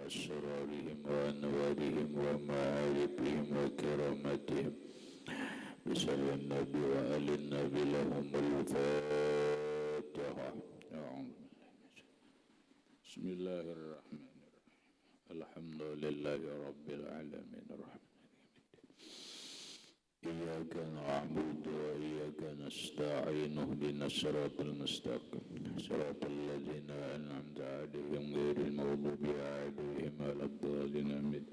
وأسرارهم وأنوارهم ومعارفهم وكرامتهم بسر النبي وآل النبي لهم الفاتحة. بسم الله الرحمن الرحيم. الحمد لله رب العالمين الرحمن إياك نعبد وإياك نستعين اهدنا الصراط المستقيم صراط الذين أنعمت عليهم غير المغضوب عليهم ولا الضالين آمين.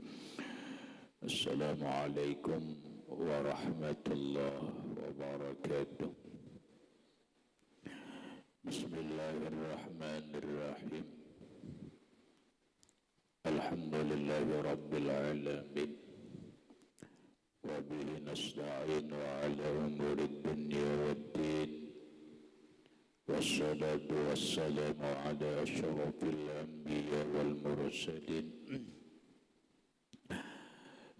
السلام عليكم ورحمة الله وبركاته. بسم الله الرحمن الرحيم. الحمد لله رب العالمين وبه نستعين على أمور الدنيا والدين والصلاة والسلام على أشرف الأنبياء والمرسلين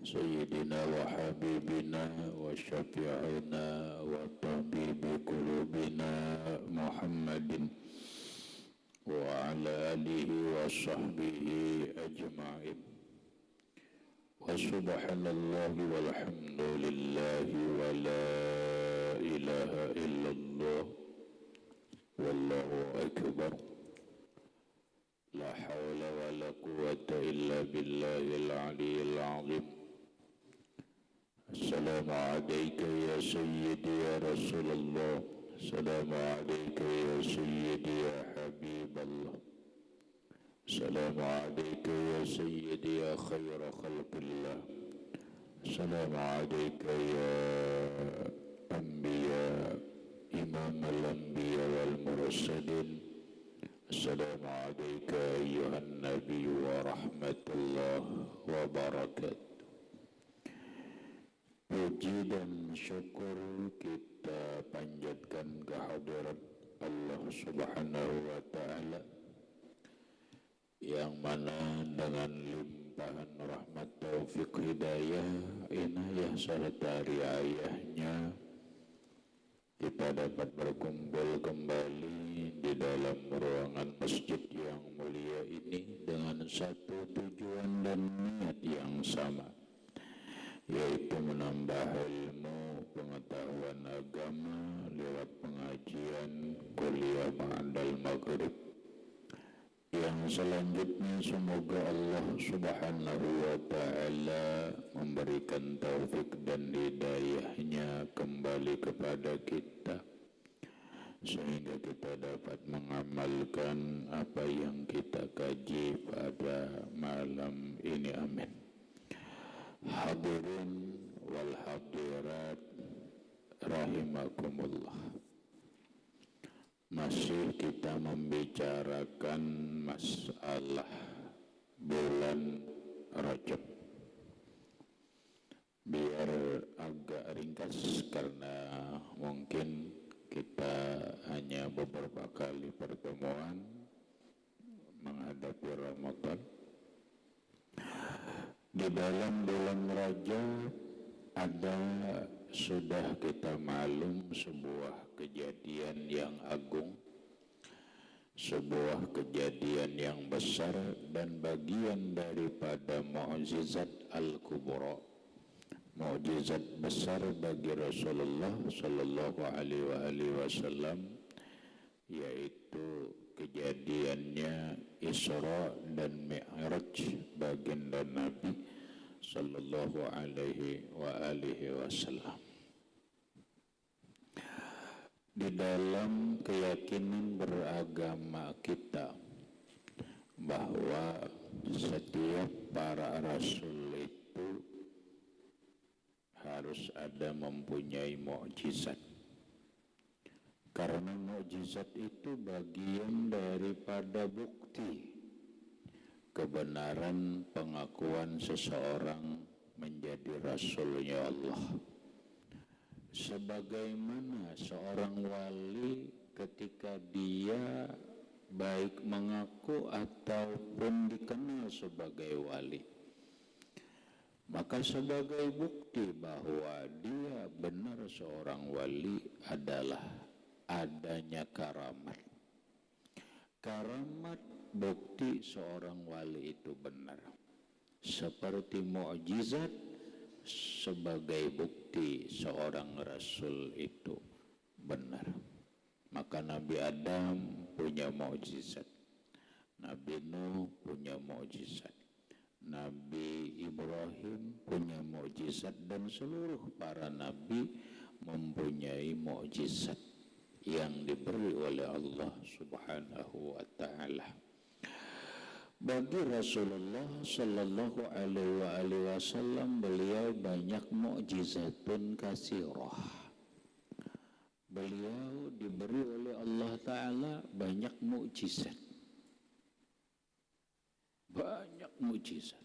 سيدنا وحبيبنا وشفيعنا وطبيب قلوبنا محمد وعلى آله وصحبه أجمعين. وسبحان الله والحمد لله ولا إله إلا الله والله أكبر لا حول ولا قوة إلا بالله العلي العظيم. السلام عليك يا سيدي يا رسول الله. السلام عليك يا سيدي يا حبيب الله. السلام عليك يا سيدي يا خير خلق الله. السلام عليك يا أنبياء إمام الأنبياء والمرسلين. السلام عليك أيها النبي ورحمة الله وبركاته. Puji dan syukur kita panjatkan kehadirat Allah Subhanahu wa Ta'ala yang mana dengan limpahan rahmat taufik hidayah inayah serta riayahnya kita dapat berkumpul kembali di dalam ruangan masjid yang mulia ini dengan satu tujuan dan niat yang sama, yaitu menambah ilmu pengetahuan agama lewat pengajian kuliah ba'dal maghrib. Yang selanjutnya semoga Allah Subhanahu wa Ta'ala memberikan taufik dan hidayahnya kembali kepada kita sehingga kita dapat mengamalkan apa yang kita kaji pada malam ini. Amin. Hadirin wal hadirat rahimakumullah. Masih kita membicarakan masalah bulan Rajab. Biar agak ringkas karena mungkin kita hanya beberapa kali pertemuan menghadapi Ramadan. Di dalam bulan Rajab ada, sudah kita maklum, sebuah kejadian yang agung, sebuah kejadian yang besar dan bagian daripada mukjizat al-kubra, mukjizat besar bagi Rasulullah sallallahu alaihi wasallam, yaitu kejadiannya Isra dan Mi'raj baginda Nabi sallallahu alaihi wasallam. Di dalam keyakinan beragama kita bahwa setiap para rasul itu harus ada mempunyai mukjizat. Karena mukjizat itu bagian daripada bukti kebenaran pengakuan seseorang menjadi rasulnya Allah. Sebagaimana seorang wali ketika dia baik mengaku ataupun dikenal sebagai wali, maka sebagai bukti bahwa dia benar seorang wali adalah adanya karamat. Karamat bukti seorang wali itu benar. seperti mukjizat sebagai bukti seorang rasul itu benar. Maka Nabi Adam punya mukjizat, Nabi Nuh punya mukjizat, Nabi Ibrahim punya mukjizat, dan seluruh para nabi mempunyai mukjizat yang diberi oleh Allah Subhanahu wa taala. Bagi Rasulullah sallallahu alaihi wasallam, beliau banyak mukjizatun katsirah. Beliau diberi oleh Allah taala banyak mukjizat. Banyak mukjizat.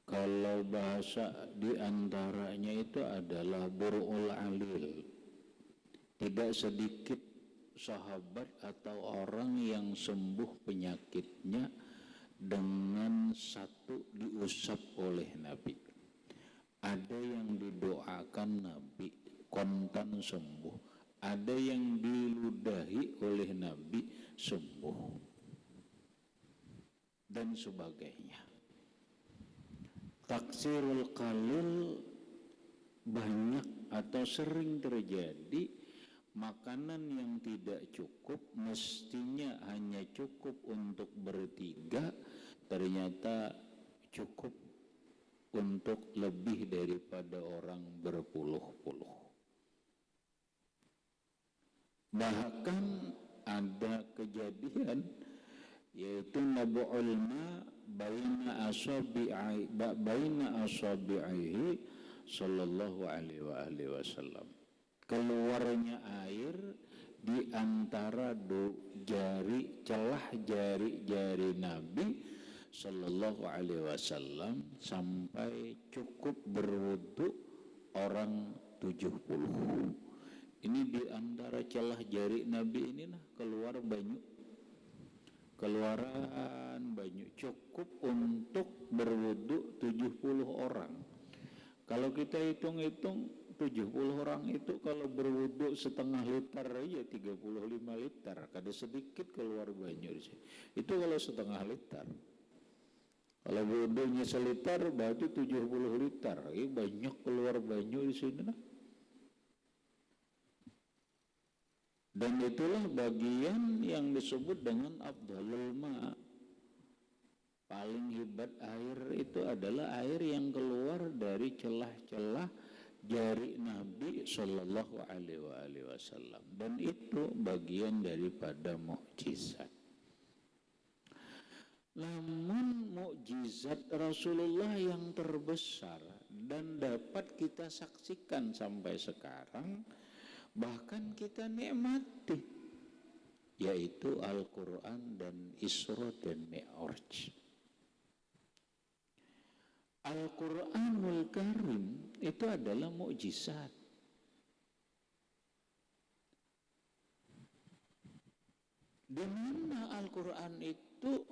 Kalau bahasa diantaranya itu adalah burul alil. Tidak sedikit sahabat atau orang yang sembuh penyakitnya dengan satu diusap oleh Nabi. Ada yang didoakan Nabi kontan sembuh, ada yang diludahi oleh Nabi sembuh, dan sebagainya. Taksirul qalil banyak atau sering terjadi. Makanan yang tidak cukup, mestinya hanya cukup untuk bertiga, ternyata cukup untuk lebih daripada orang berpuluh-puluh. Bahkan ada kejadian, yaitu nabu'ul ma baina asabi'ihi sallallahu alaihi wasallam. Keluarnya air di antara celah jari-jari Nabi sallallahu alaihi wasallam sampai cukup berwudu orang 70. Ini di antara celah jari Nabi ini keluar banyu. Keluaran banyu cukup untuk berwudu 70 orang. Kalau kita hitung-hitung 70 orang itu kalau berwudu setengah liter aja 35 liter. Kada sedikit keluar banyu di sini. Itu kalau setengah liter. Kalau wudunya seliter berarti 70 liter. Ini banyak keluar banyu di sini. Dan itulah bagian yang disebut dengan afdhalul ma. Paling hebat air itu adalah air yang keluar dari celah-celah jari Nabi sallallahu alaihi wasallam, dan itu bagian daripada mukjizat. Namun mukjizat Rasulullah yang terbesar dan dapat kita saksikan sampai sekarang, bahkan kita nikmati, yaitu Al-Quran dan Isra dan Mi'raj. Al-Quranul Karim itu adalah mukjizat. Di mana Al-Quran itu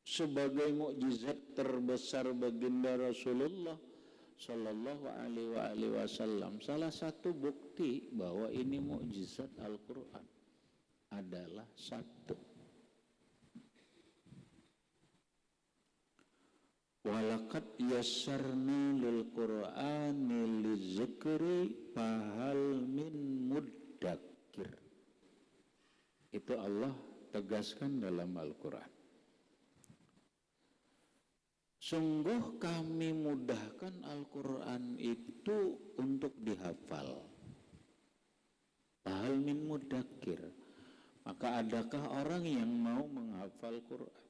sebagai mukjizat terbesar baginda Rasulullah sallallahu alaihi wasallam. Salah satu bukti bahwa ini mukjizat Al-Quran adalah satu. Walaqad yassarna lil Qur'ani lizikri fahal min muddakir. Itu Allah tegaskan dalam Al-Quran. Sungguh kami mudahkan Al-Quran itu untuk dihafal. Fahal min muddakir. Maka adakah orang yang mau menghafal Quran?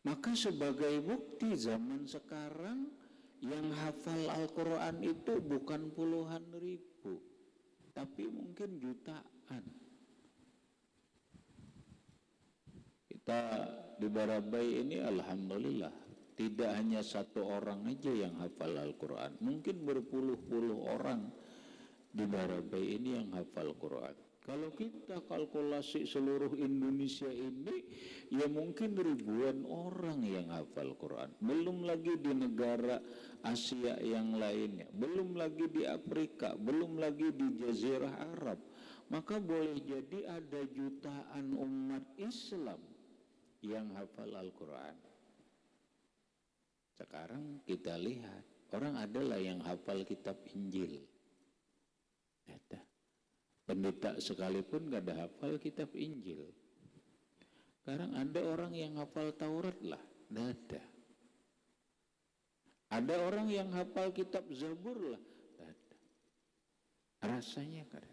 Maka sebagai bukti zaman sekarang yang hafal Al-Quran itu bukan puluhan ribu, tapi mungkin jutaan. Kita di Barabai ini alhamdulillah tidak hanya satu orang aja yang hafal Al-Quran, mungkin berpuluh-puluh orang di Barabai ini yang hafal Quran. Kalau kita kalkulasi seluruh Indonesia ini, ya mungkin ribuan orang yang hafal Quran. Belum lagi di negara Asia yang lainnya, belum lagi di Afrika, belum lagi di Jazirah Arab, maka boleh jadi ada jutaan umat Islam yang hafal Al-Quran. Sekarang kita lihat, orang adalah yang hafal kitab Injil. Ada. Pendeta sekalipun gak ada hafal kitab Injil. Sekarang ada orang yang hafal Taurat lah, gak ada. Ada orang yang hafal kitab Zabur lah, gak ada. Rasanya gak ada.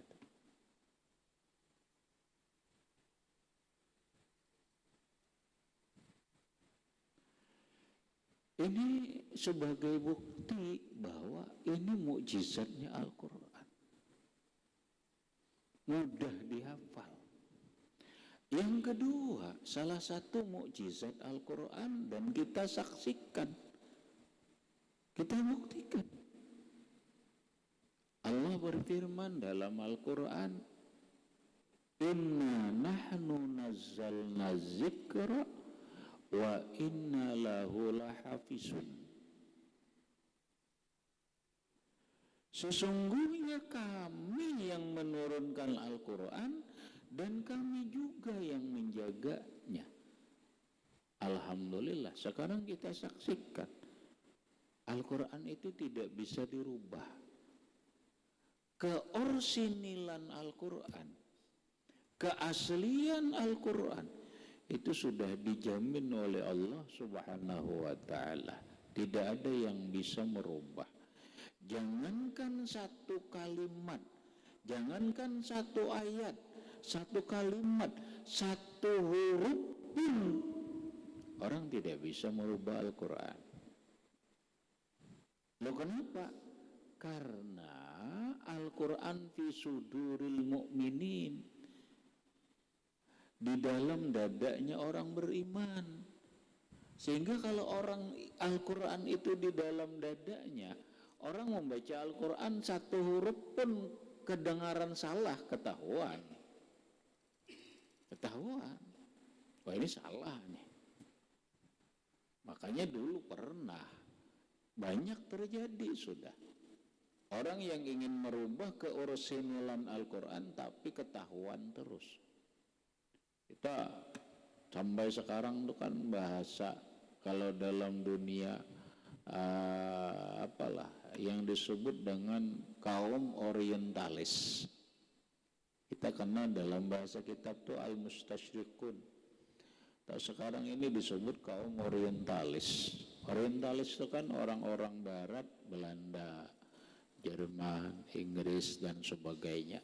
Ini sebagai bukti bahwa ini mukjizatnya Al-Quran. Mudah dihafal. Yang kedua, salah satu mukjizat Al-Quran dan kita saksikan, kita buktikan. Allah berfirman dalam Al-Quran, Inna nahnu nazzalna zikra wa inna lahu lahafizun. Sesungguhnya kami yang menurunkan Al-Quran dan kami juga yang menjaganya. Alhamdulillah, sekarang kita saksikan Al-Quran itu tidak bisa dirubah. Keorsinilan Al-Quran, keaslian Al-Quran itu sudah dijamin oleh Allah Subhanahu wa ta'ala. Tidak ada yang bisa merubah. Jangankan satu kalimat, jangankan satu ayat, satu kalimat, satu huruf pun orang tidak bisa merubah Al-Quran. Loh kenapa? Karena Al-Quran fi suduril mu'minin, di dalam dadanya orang beriman. Sehingga kalau orang Al-Quran itu di dalam dadanya, orang membaca Al-Quran satu huruf pun kedengaran salah, ketahuan. Wah, ini salah nih. Makanya dulu pernah banyak terjadi sudah orang yang ingin merubah keorsinilan Al-Quran tapi ketahuan terus. Kita sampai sekarang itu kan bahasa, kalau dalam dunia yang disebut dengan kaum orientalis, kita kenal dalam bahasa kitab itu al-mustasyrikun. Sekarang ini disebut kaum orientalis. Orientalis itu kan orang-orang barat, Belanda, Jerman, Inggris dan sebagainya,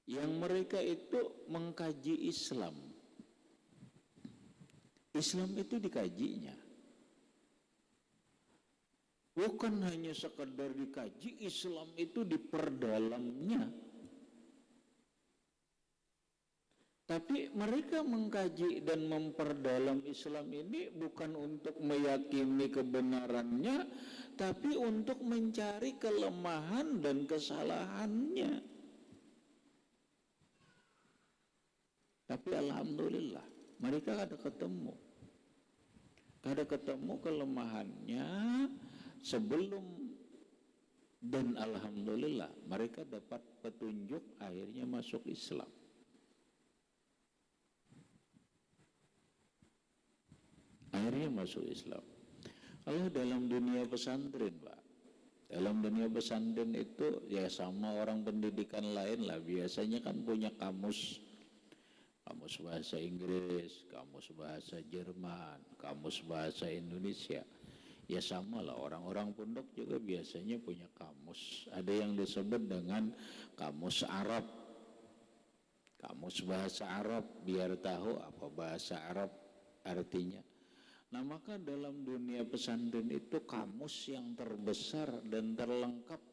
yang mereka itu mengkaji Islam. Islam itu dikajinya, bukan hanya sekedar dikaji, Islam itu diperdalamnya. Tapi mereka mengkaji dan memperdalam Islam ini bukan untuk meyakini kebenarannya, tapi untuk mencari kelemahan dan kesalahannya. Tapi alhamdulillah mereka ada ketemu kelemahannya sebelum, dan alhamdulillah mereka dapat petunjuk, akhirnya masuk Islam. Kalau dalam dunia pesantren, Pak, dalam dunia pesantren itu ya sama orang pendidikan lain lah, biasanya kan punya kamus bahasa Inggris, kamus bahasa Jerman, kamus bahasa Indonesia. Ya sama lah, orang-orang pondok juga biasanya punya kamus. Ada yang disebut dengan kamus Arab, kamus bahasa Arab, biar tahu apa bahasa Arab artinya. Nah, maka dalam dunia pesantren itu kamus yang terbesar dan terlengkap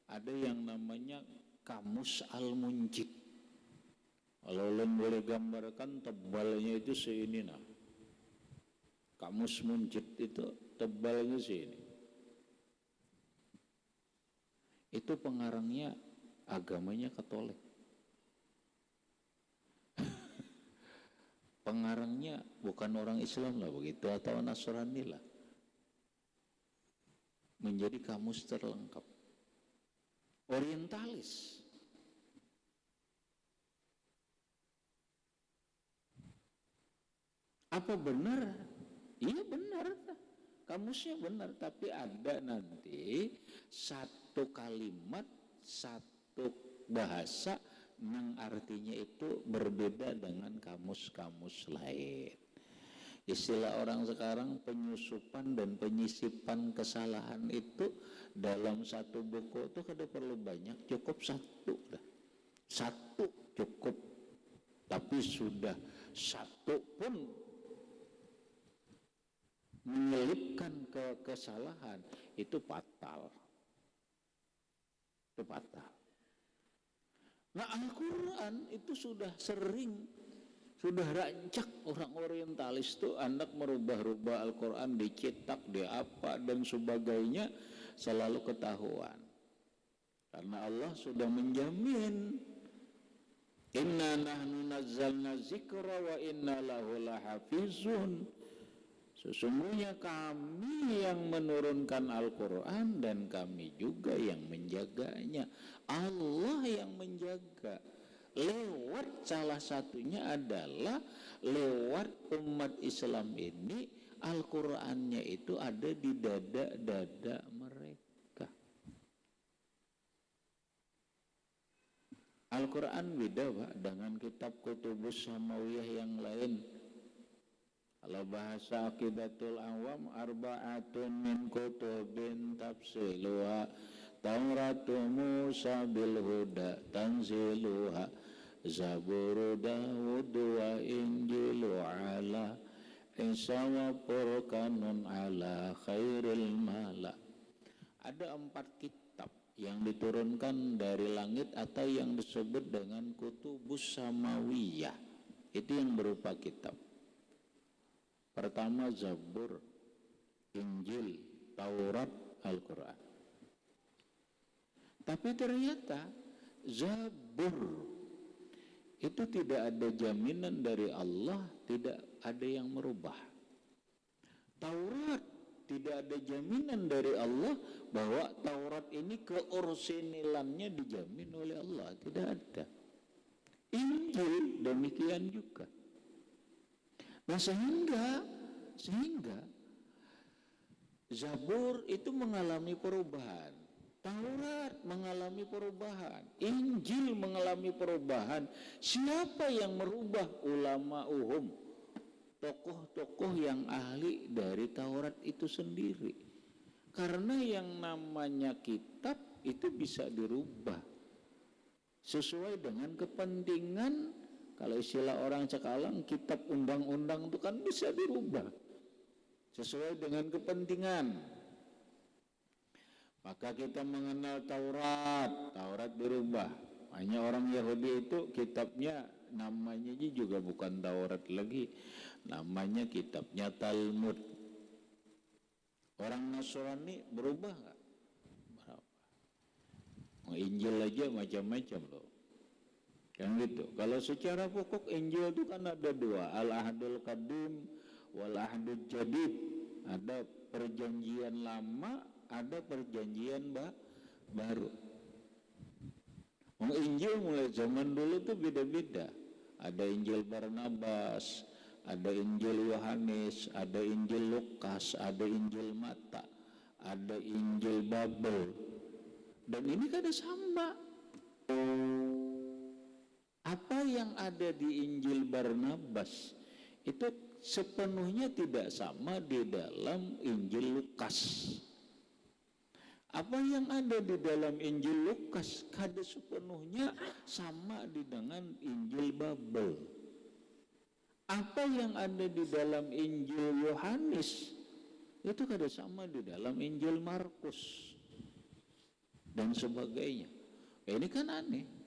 ada yang namanya kamus Al-Munjid. Kalau kalian boleh gambarkan, tebalnya itu seini nah. Kamus Munjid itu tebalnya seini. Itu pengarangnya agamanya Katolik. Pengarangnya bukan orang Islam lah begitu, atau Nasrani lah. Menjadi kamus terlengkap. Orientalis. Apa benar? Iya benar, kamusnya benar, tapi ada nanti satu kalimat, satu bahasa yang artinya itu berbeda dengan kamus-kamus lain. Istilah orang sekarang penyusupan dan penyisipan kesalahan itu dalam satu buku itu kada perlu banyak, cukup satu dah. Satu cukup. Tapi sudah satu pun menyelipkan ke kesalahan itu fatal. Itu fatal. Nah, Al-Quran itu sudah sering, sudah rancak orang orientalis tuh hendak merubah-rubah Al-Quran, dicetak, apa dan sebagainya, selalu ketahuan. Karena Allah sudah menjamin, inna nahnu nazzalna zikra wa inna lahu lahafizun. Sesungguhnya kami yang menurunkan Al-Quran dan kami juga yang menjaganya. Allah yang menjaga. Lewat salah satunya adalah lewat umat Islam ini, Al-Qurannya itu ada di dada-dada mereka. Al-Quran beda Pak dengan kitab Kutubus Samawiyah yang lain. Kalau bahasa Aqidatul Awam, arba'atun min kutubin tafsiluha Tauratu Musa bil huda tanziluha Zaburu Dawud wa Injilu ala Isa wa Furqanun ala khairil mala. Ada 4 kitab yang diturunkan dari langit atau yang disebut dengan Kutubus Samawiyah. Itu yang berupa kitab. Pertama Zabur, Injil, Taurat, Al-Quran. Tapi ternyata Zabur itu tidak ada jaminan dari Allah, tidak ada yang merubah. Taurat tidak ada jaminan dari Allah bahwa Taurat ini keorsinilannya dijamin oleh Allah, tidak ada. Injil demikian juga. Nah sehingga Zabur itu mengalami perubahan, Taurat mengalami perubahan, Injil mengalami perubahan. Siapa yang merubah? Ulama tokoh-tokoh yang ahli dari Taurat itu sendiri. Karena yang namanya kitab itu bisa dirubah sesuai dengan kepentingan. Kalau istilah orang sekarang, kitab undang-undang itu kan bisa dirubah sesuai dengan kepentingan. Maka kita mengenal Taurat dirubah. Hanya orang Yahudi itu kitabnya namanya juga bukan Taurat lagi, namanya kitabnya Talmud. Orang Nasrani berubah nggak? Injil aja macam-macam loh. Kan gitu. Kalau secara pokok Injil itu kan ada 2, Al-Ahdul Qadim wal Ahdul Jadid. Ada perjanjian lama, ada perjanjian baru. Injil mulai zaman dulu tuh beda-beda. Ada Injil Barnabas, ada Injil Yohanes, ada Injil Lukas, ada Injil Mata, ada Injil Babel. Dan ini kan sama. Apa yang ada di Injil Barnabas itu sepenuhnya tidak sama di dalam Injil Lukas. Apa yang ada di dalam Injil Lukas kada sepenuhnya sama dengan Injil Babel. Apa yang ada di dalam Injil Yohanes itu kada sama di dalam Injil Markus dan sebagainya. Ini kan aneh.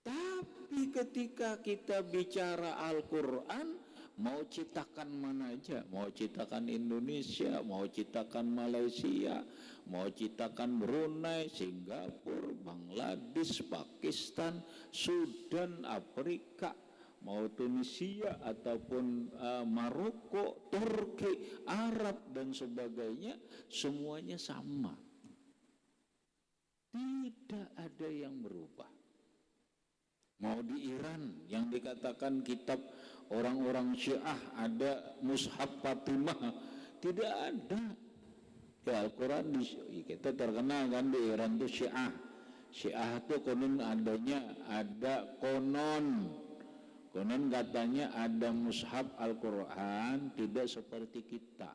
Tapi ketika kita bicara Al-Quran, mau cetakan mana aja, mau cetakan Indonesia, mau cetakan Malaysia, mau cetakan Brunei, Singapura, Bangladesh, Pakistan, Sudan, Afrika, mau Tunisia ataupun Maroko, Turki, Arab dan sebagainya, semuanya sama. Tidak ada yang berubah. Mau di Iran yang dikatakan kitab orang-orang Syiah ada mushaf Fatimah, tidak ada. Ya Al-Quran kita terkenal kan di Iran itu Syiah. Syiah itu konon adanya ada konon katanya ada mushaf Al-Quran tidak seperti kita,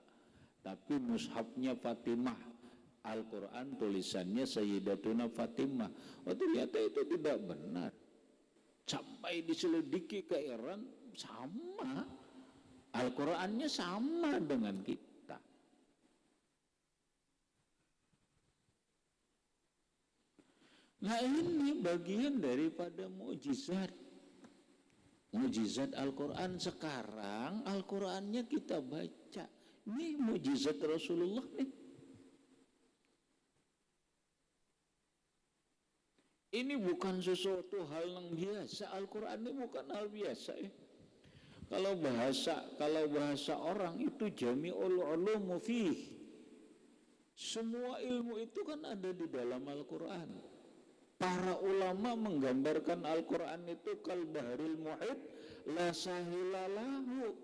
tapi mushafnya Fatimah. Al-Quran tulisannya Sayyidatuna Fatimah. Oh ternyata itu tidak benar. Sampai diselidiki ke Iran sama, Al-Qurannya sama dengan kita. Nah ini bagian daripada mukjizat Al-Quran. Sekarang Al-Qurannya kita baca, ini mukjizat Rasulullah nih. Ini bukan sesuatu hal yang biasa. Al-Quran ini bukan hal biasa ya. Kalau bahasa orang itu jami'ul ulumu fih. Semua ilmu itu kan ada di dalam Al-Quran. Para ulama menggambarkan Al-Quran itu kal bahril muhit la sahilalahu.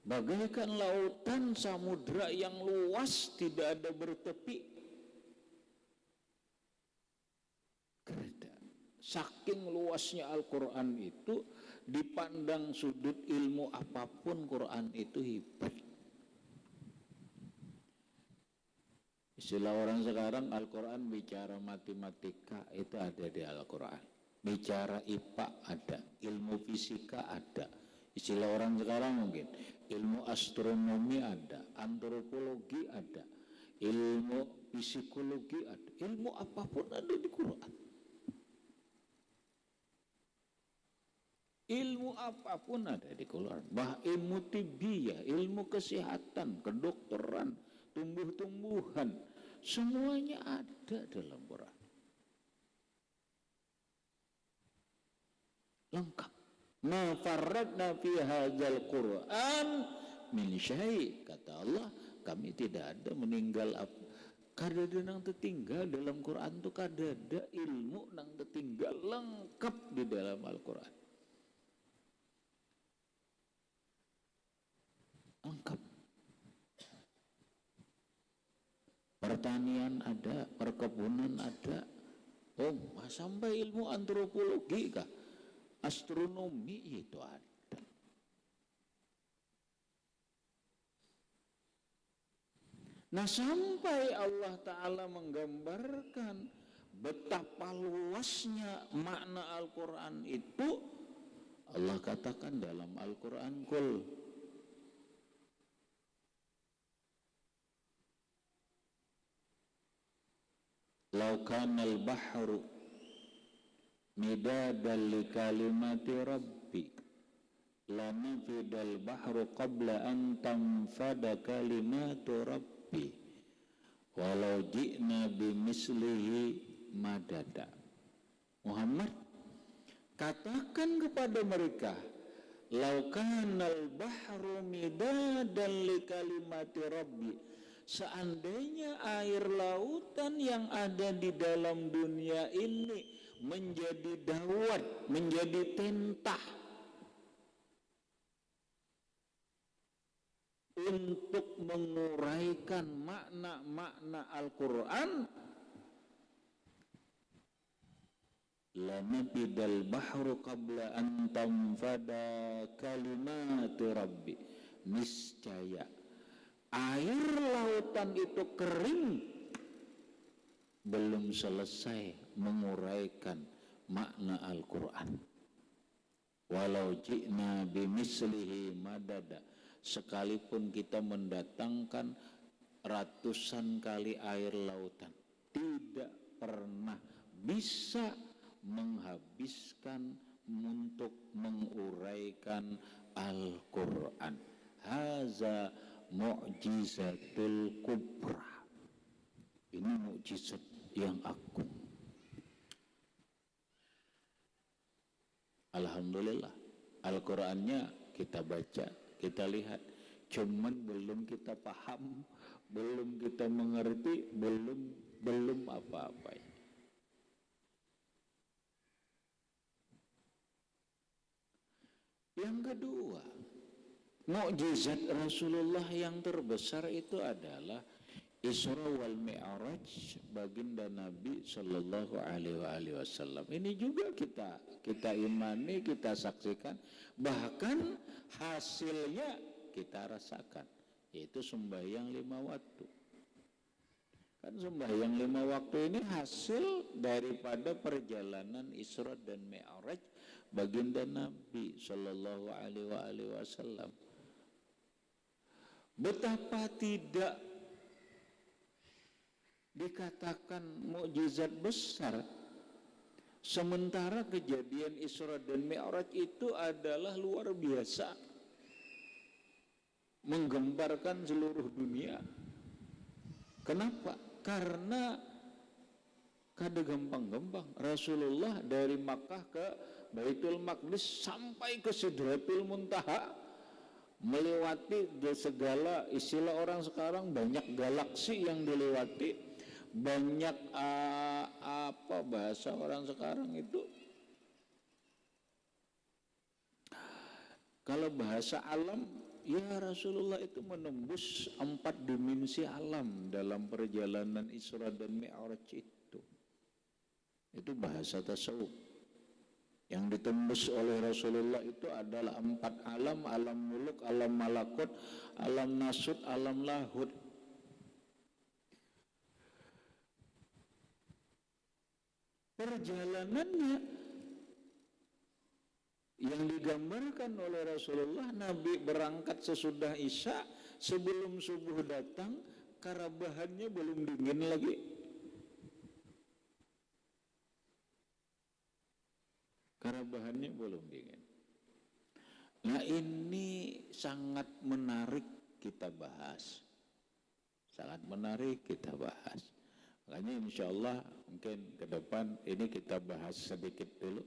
Bagaikan lautan samudra yang luas tidak ada bertepi. Saking luasnya Al-Quran itu, dipandang sudut ilmu apapun Quran itu hebat. Istilah orang sekarang Al-Quran bicara matematika itu ada di Al-Quran. Bicara IPA ada, ilmu fisika ada. Istilah orang sekarang mungkin ilmu astronomi ada, antropologi ada, ilmu psikologi ada, ilmu apapun ada di Quran. Ilmu apapun ada di Quran. Ilmu tibiyah, ilmu kesehatan, kedokteran, tumbuh-tumbuhan, semuanya ada dalam Quran. Lengkap. Ma farradna fi hadzal Quran min syai'. Kata Allah, kami tidak ada meninggal apa. Kadada nang tertinggal dalam Quran itu kadada ilmu nang tertinggal lengkap di dalam Al-Quran. Lengkap. Pertanian ada, perkebunan ada. Oh, sampai ilmu antropologi kah? Astronomi itu ada. Nah, sampai Allah Ta'ala menggambarkan betapa luasnya makna Al-Quran itu, Allah katakan dalam Al-Quran, Qul Lau kanal bahru midadan li kalimati rabbi lanafidal bahru qabla an tanfada kalimatu rabbi walau ji'na bimislihi madada. Muhammad, katakan kepada mereka, lau kanal bahru midadan li kalimati rabbi, seandainya air lautan yang ada di dalam dunia ini menjadi dawat, menjadi tentah untuk menguraikan makna-makna Al-Quran, lanafidal bahru qabla an tanfada kalimatu rabbi, niscaya air lautan itu kering belum selesai menguraikan makna Al-Quran. Walau ji'na bimislihi madada, sekalipun kita mendatangkan ratusan kali air lautan, tidak pernah bisa menghabiskan untuk menguraikan Al-Quran. Haza mu'jizatul kubra. Ini mukjizat yang agung. Alhamdulillah, Al-Qurannya kita baca, kita lihat, cuman belum kita paham, belum kita mengerti, belum apa-apa. Yang kedua, mukjizat Rasulullah yang terbesar itu adalah Isra wal Mi'raj baginda Nabi Shallallahu Alaihi Wasallam. Ini juga kita imani, kita saksikan, bahkan hasilnya kita rasakan, yaitu sembahyang 5 waktu. Kan sembahyang 5 waktu ini hasil daripada perjalanan Isra dan Mi'raj baginda Nabi Shallallahu Alaihi Wasallam. Betapa tidak dikatakan mukjizat besar, sementara kejadian Isra dan Mi'raj itu adalah luar biasa, menggemparkan seluruh dunia. Kenapa? Karena kada gampang-gampang Rasulullah dari Makkah ke Baitul Maqdis sampai ke Sidratul Muntaha, melewati segala, istilah orang sekarang banyak galaksi yang dilewati, banyak bahasa orang sekarang itu, kalau bahasa alam, ya Rasulullah itu menembus 4 dimensi alam dalam perjalanan Isra dan Mi'raj itu. Itu bahasa tasawuf. Yang ditembus oleh Rasulullah itu adalah 4 alam, alam muluk, alam malakut, alam nasut, alam lahut. Perjalanannya yang digambarkan oleh Rasulullah, Nabi berangkat sesudah Isya, sebelum subuh datang, karabahannya belum dingin lagi. Karabahannya belum dingin. Nah, ini sangat menarik kita bahas. Sangat menarik kita bahas. Makanya insya Allah mungkin ke depan ini kita bahas sedikit dulu.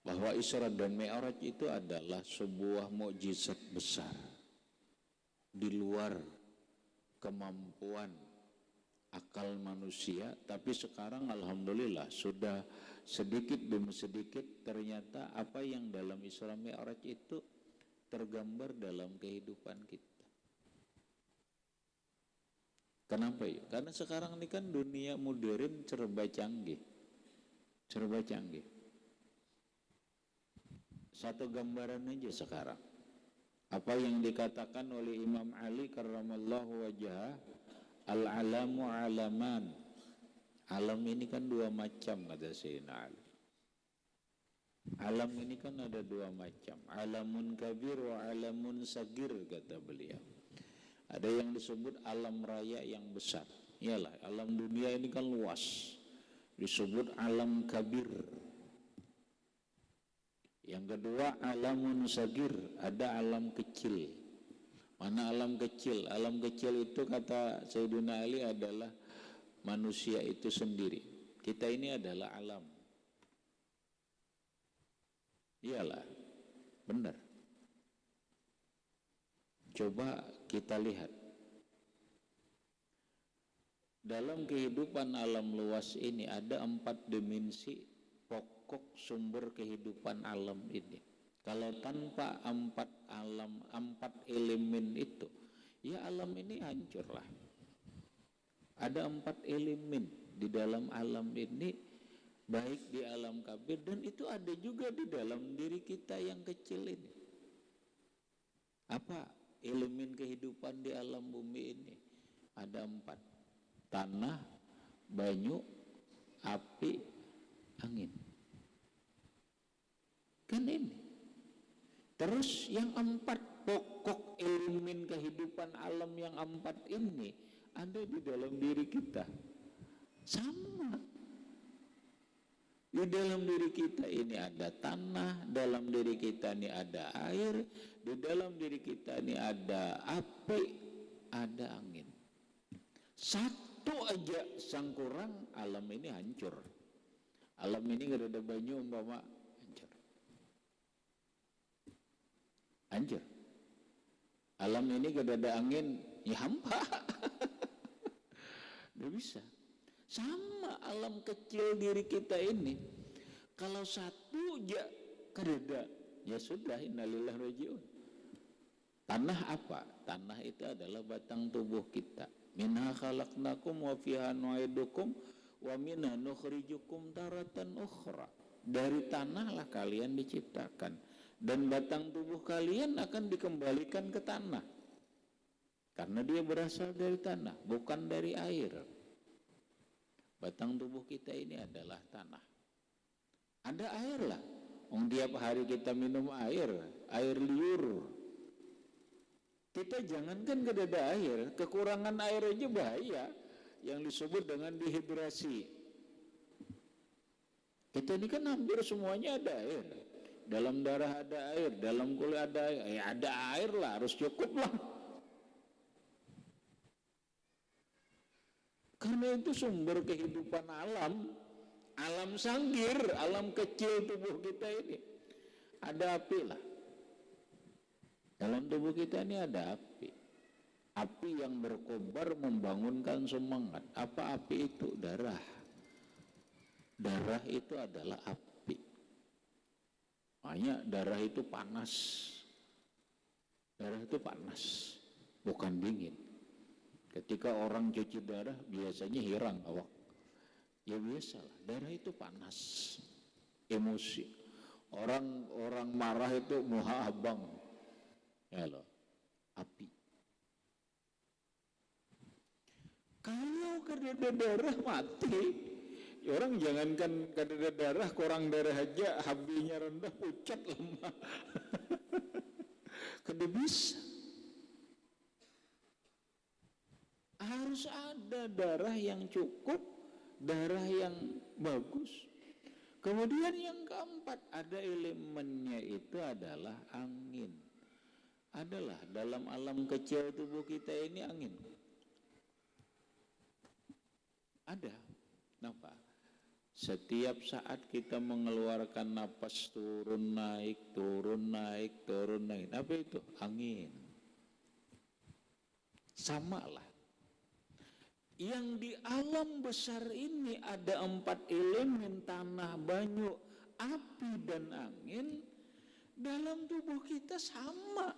Bahwa Isra dan Mi'raj itu adalah sebuah mukjizat besar. Di luar kemampuan akal manusia, tapi sekarang alhamdulillah sudah sedikit demi sedikit ternyata apa yang dalam Isra Mi'raj itu tergambar dalam kehidupan kita. Kenapa ya? Karena sekarang ini kan dunia modern serba canggih. Serba canggih. Satu gambaran aja sekarang. Apa yang dikatakan oleh Imam Ali karramallahu wajhah, al-alamu alaman. Alam ini kan 2 macam, kata Sayyidina Ali. Alam ini kan ada 2 macam. Alamun kabir wa alamun sagir, kata beliau. Ada yang disebut alam raya yang besar. Iyalah, alam dunia ini kan luas. Disebut alam kabir. Yang kedua alamun sagir, ada alam kecil. Mana alam kecil? Alam kecil itu kata Sayyidina Ali adalah manusia itu sendiri. Kita ini adalah alam. Iyalah, benar. Coba kita lihat. Dalam kehidupan alam luas ini ada 4 dimensi pokok sumber kehidupan alam ini. Kalau tanpa 4 alam, 4 elemen itu, ya alam ini hancurlah. Ada 4 elemen di dalam alam ini, baik di alam kabir, dan itu ada juga di dalam diri kita yang kecil ini. Apa elemen kehidupan di alam bumi ini? Ada 4. Tanah, banyu, api, angin. Kan ini. Terus yang 4 pokok elemen kehidupan alam yang 4 ini ada di dalam diri kita. Sama. Di dalam diri kita ini ada tanah, dalam diri kita ini ada air, di dalam diri kita ini ada api, ada angin. Satu aja sang kurang, alam ini hancur. Alam ini gak ada banyu umpama hancur. Hancur. Alam ini gak ada angin, ya hampa. Gak bisa. Sama alam kecil diri kita ini. Kalau satu aja kadeda, ya sudah, innalillahi rajiun. Tanah apa? Tanah itu adalah batang tubuh kita. Minha khalaqnakum wa fiha nu'idukum wa minha nukhrijukum taratan ukhra. Dari tanahlah kalian diciptakan dan batang tubuh kalian akan dikembalikan ke tanah. Karena dia berasal dari tanah, bukan dari air. Batang tubuh kita ini adalah tanah. Ada air lah. Tiap hari kita minum air liur. Kita jangankan kedada air, kekurangan air aja bahaya, yang disebut dengan dehidrasi. Kita ini kan hampir semuanya ada air. Dalam darah ada air, dalam kulit ada air. Ya ada air lah, harus cukup lah. Karena itu sumber kehidupan alam. Alam sanggir, alam kecil tubuh kita ini. Ada api lah. Dalam tubuh kita ini ada api. Api yang berkobar membangunkan semangat. Apa api itu? Darah. Darah itu adalah api. Makanya darah itu panas. Darah itu panas, bukan dingin. Ketika orang cuci darah biasanya hirang awak. Ya biasalah, darah itu panas, emosi. Orang marah itu muha abang. Ya loh, api. Kalau kadada darah mati, ya orang jangankan kadada darah, kurang darah aja, HB-nya rendah, pucat, lemah. Kada bisa. Harus ada darah yang cukup, darah yang bagus. Kemudian yang keempat, ada elemennya itu adalah angin. Adalah dalam alam kecil tubuh kita ini angin. Ada. Kenapa? Setiap saat kita mengeluarkan napas turun naik. Apa itu? Angin. Samalah. Yang di alam besar ini ada 4 elemen, tanah, banyu, api, dan angin. Dalam tubuh kita sama.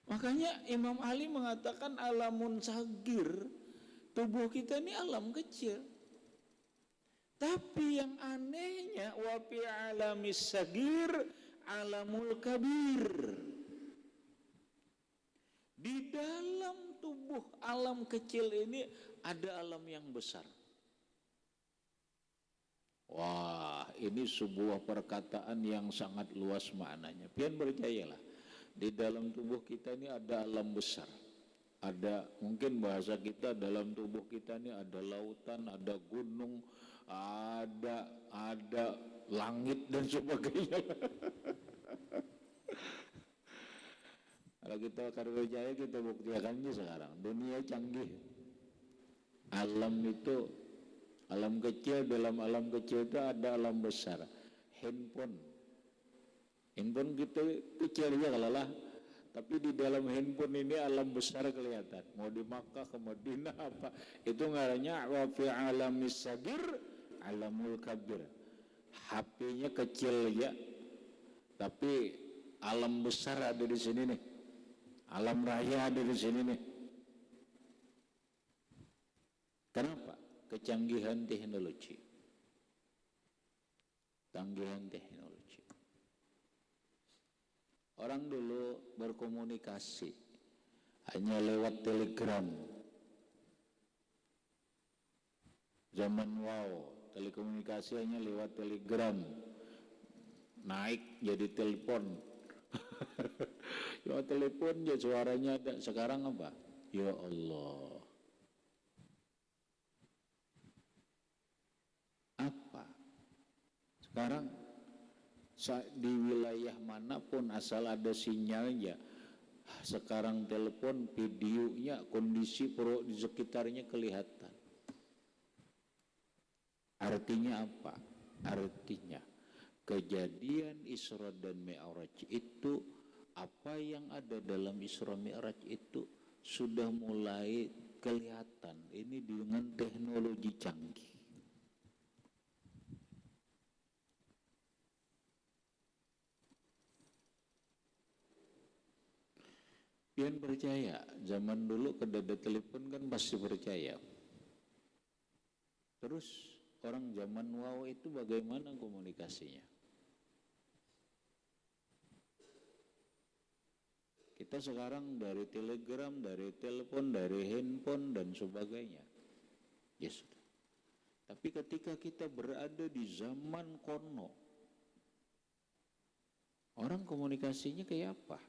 Makanya Imam Ali mengatakan alamun sagir. Tubuh kita ini alam kecil. Tapi yang anehnya, wa fi alamis sagir alamul kabir. Di dalam tubuh alam kecil ini ada alam yang besar. Wah, ini sebuah perkataan yang sangat luas maknanya. Pian percayalah, di dalam tubuh kita ini ada alam besar. Ada, mungkin bahasa kita, dalam tubuh kita ini ada lautan, ada gunung, ada langit dan sebagainya. Kalau kita percaya, kita buktikannya sekarang. Dunia canggih. Alam itu, alam kecil, dalam alam kecil itu ada alam besar. Handphone kita kecil aja kalau lah. Tapi di dalam handphone ini alam besar kelihatan. Mau di Makkah, ke Madinah apa. Itu ngarannya wa fi alamis sagir alamul kabir. HP-nya kecil ya. Tapi alam besar ada di sini nih. Alam raya ada di sini nih. Kenapa? Kecanggihan teknologi. Kecanggihan teknologi. Orang dulu berkomunikasi hanya lewat telegram. Zaman wow, telekomunikasi hanya lewat telegram. Naik jadi telepon. Ya telepon ya suaranya ada. Sekarang apa? Ya Allah. Apa? Sekarang di wilayah manapun asal ada sinyalnya. Sekarang telepon, videonya, kondisi di sekitarnya kelihatan. Artinya apa? Artinya kejadian Isra dan Mi'raj itu, apa yang ada dalam Isra Mi'raj itu sudah mulai kelihatan. Ini dengan teknologi canggih. Pian percaya, zaman dulu kedada telepon kan pasti percaya. Terus orang zaman wow itu bagaimana komunikasinya? Kita sekarang dari telegram, dari telepon, dari handphone dan sebagainya. Ya sudah. Tapi ketika kita berada di zaman kuno, orang komunikasinya kayak apa?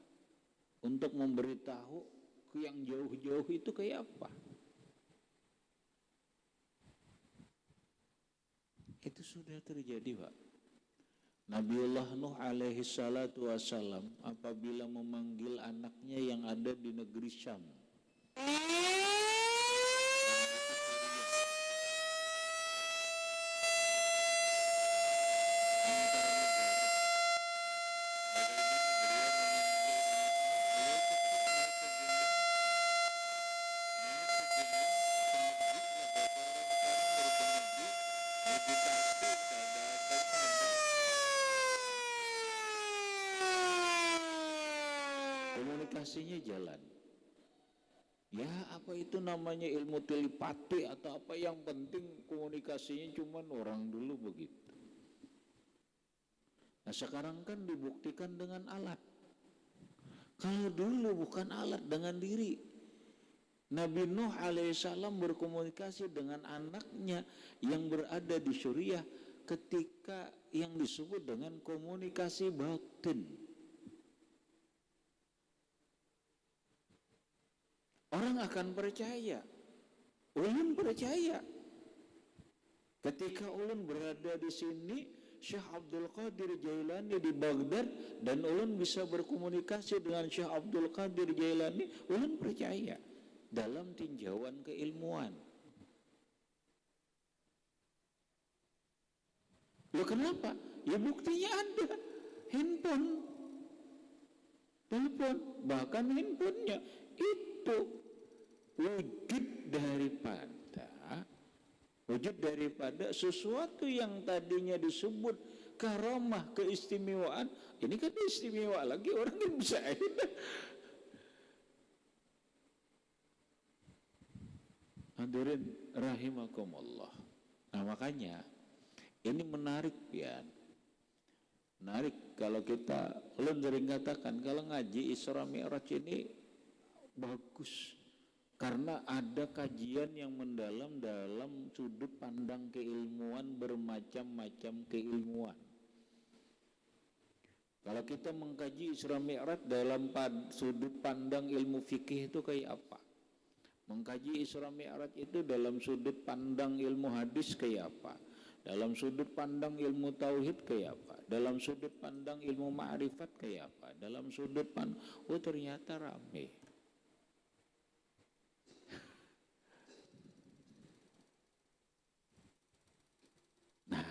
Untuk memberitahu ke yang jauh-jauh itu kayak apa? Itu sudah terjadi, Pak. Nabiullah Nuh alaihi salatu wassalam apabila memanggil anaknya yang ada di negeri Syam. Komunikasinya jalan. Ya apa itu namanya ilmu telepati atau apa, yang penting komunikasinya cuman orang dulu begitu. Nah sekarang kan dibuktikan dengan alat. Kalau dulu bukan alat, dengan diri. Nabi Nuh alaihissalam berkomunikasi dengan anaknya yang berada di Suriah ketika yang disebut dengan komunikasi batin. Orang akan percaya. Ulun percaya. Ketika ulun berada di sini, Syekh Abdul Qadir Jailani di Baghdad, dan ulun bisa berkomunikasi dengan Syekh Abdul Qadir Jailani, ulun percaya dalam tinjauan keilmuan. Loh kenapa? Ya buktinya ada. Handphone, telepon, bahkan handphonenya itu wujud daripada sesuatu yang tadinya disebut karamah, keistimewaan. Ini kan istimewa lagi, orang yang bisa hadirin rahimakumullah. Nah makanya ini menarik ya. Menarik kalau kita, ulun sering katakan kalau ngaji Isra Mi'raj ini bagus karena ada kajian yang mendalam dalam sudut pandang keilmuan, bermacam-macam keilmuan. Kalau kita mengkaji Isra Mi'raj dalam sudut pandang ilmu fikih itu kayak apa? Mengkaji Isra Mi'raj itu dalam sudut pandang ilmu hadis kayak apa? Dalam sudut pandang ilmu tauhid kayak apa? Dalam sudut pandang ilmu ma'rifat kayak apa? Dalam sudut pandang, oh ternyata rame. Nah,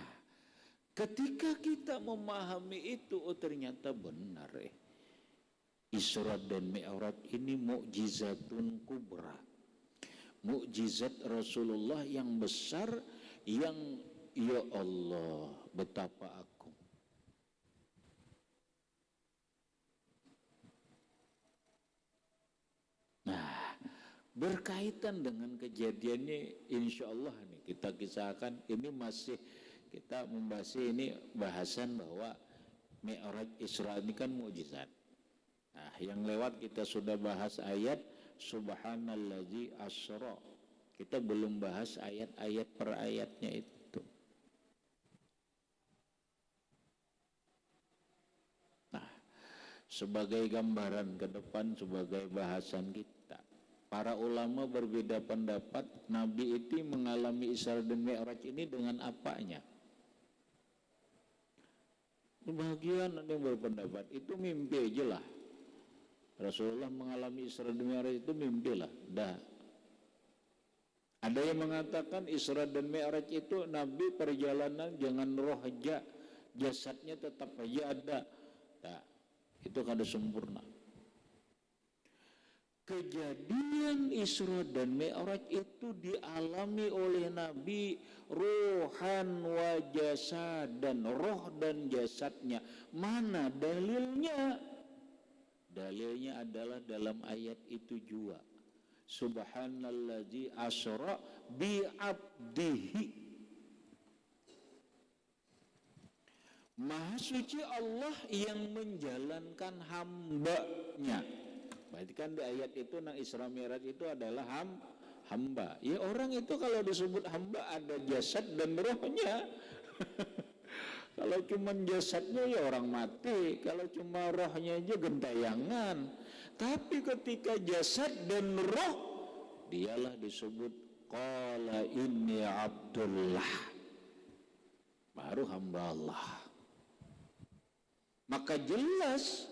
ketika kita memahami itu, oh ternyata benar Isra dan Mi'raj ini mukjizatun kubra. Mukjizat Rasulullah yang besar, yang ya Allah betapa agung. Nah, berkaitan dengan kejadiannya insya Allah nih kita kisahkan, ini masih kita membahas ini bahasan bahwa Mi'raj Isra ini kan mukjizat. Nah, yang lewat kita sudah bahas ayat Subhanallazi asra. Kita belum bahas ayat-ayat per ayatnya itu. Nah, sebagai gambaran ke depan, sebagai bahasan kita, para ulama berbeda pendapat Nabi itu mengalami Isra dan Mi'raj ini dengan apanya. Sebagian ada yang berpendapat itu mimpi aja lah. Rasulullah mengalami Isra dan Mi'raj itu mimpi lah. Dah. Ada yang mengatakan Isra dan Mi'raj itu Nabi perjalanan jangan roh aja, jasadnya tetap aja ada. Nah, itu kada sempurna. Kejadian Isra dan Mi'raj itu dialami oleh Nabi ruhan wa jasadan, roh dan jasadnya. Mana dalilnya? Dalilnya adalah dalam ayat itu juga. Subhanallazi asra bi abdihi. Maha suci Allah yang menjalankan hambanya. Berarti kan di ayat itu nang Isra Mi'raj itu adalah hamba. Ya orang itu kalau disebut hamba ada jasad dan rohnya. Kalau cuma jasadnya ya orang mati, kalau cuma rohnya aja gentayangan. Tapi ketika jasad dan roh, dialah disebut qala inni abdullah, baru hamba Allah. Maka jelas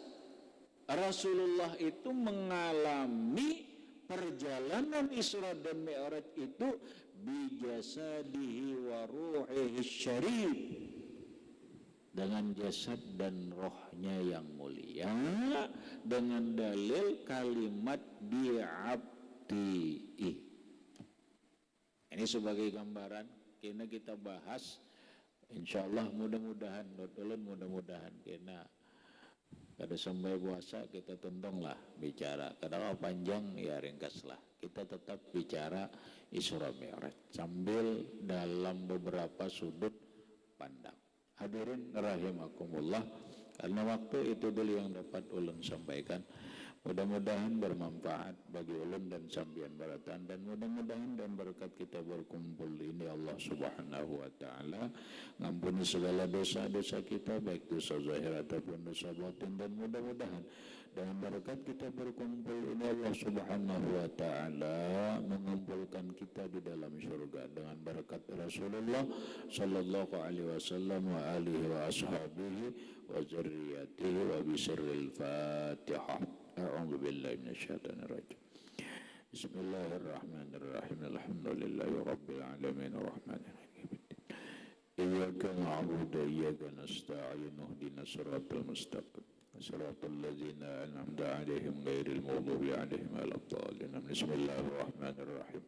Rasulullah itu mengalami perjalanan Isra dan Mi'raj itu bijasadihi wa ruhihi syarif, dengan jasad dan rohnya yang mulia, dengan dalil kalimat bi'abdi'i. Ini sebagai gambaran, kena kita bahas, insyaallah mudah-mudahan, mudah-mudahan kena kada sampai puasa kita tentonglah bicara, kadang panjang ya ringkaslah, kita tetap bicara Isra Mi'raj sambil dalam beberapa sudut pandang. Hadirin rahimakumullah, karena waktu itu dulu yang dapat ulun sampaikan. Mudah-mudahan bermanfaat bagi ulun dan sambian baratan, dan mudah-mudahan dan berkat kita berkumpul ini Allah Subhanahu wa taala ngampuni segala dosa-dosa kita, baik dosa zahir ataupun dosa batin, dan mudah-mudahan dengan berkat kita berkumpul ini Allah Subhanahu wa taala mengumpulkan kita di dalam surga dengan berkat Rasulullah sallallahu alaihi wasallam wa alihi wa ashabihi wa dzurriyyatihi wa bisirril Fatihah. A'udzu billahi minasyaitonir rajim. Bismillahirrahmanirrahim. Alhamdulillahi rabbil alamin arrahmanir rahim. Iyyaka na'budu wa iyyaka nasta'in. Ihdinas siratal mustaqim. Siratal ladzina an'amta 'alaihim ghairil maghdubi 'alaihim waladdallin. Bismillahirrahmanirrahim.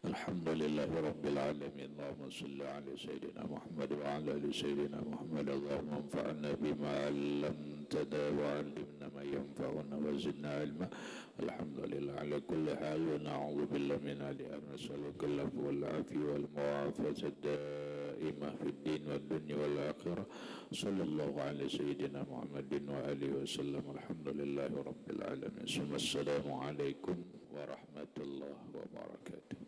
Alhamdulillahi rabbil alamin. Allahumma shalli ala sayyidina Muhammad wa ala ali sayyidina Muhammad. Allahumma anfa'na bima 'allamtana wa 'allimna ma yanfa'una wa zidna 'ilma. Alhamdulillah ala kulli hal wa na'udzu billahi min al-'adab. Nas'aluka al-'afwa wal 'afiyya wal mu'afata ad-da'imah fid din wad dunya wal akhirah. Sallallahu ala sayyidina Muhammadin wa alihi wasallam. Alhamdulillahi rabbil alamin. Assalamu alaikum warahmatullahi wabarakatuh.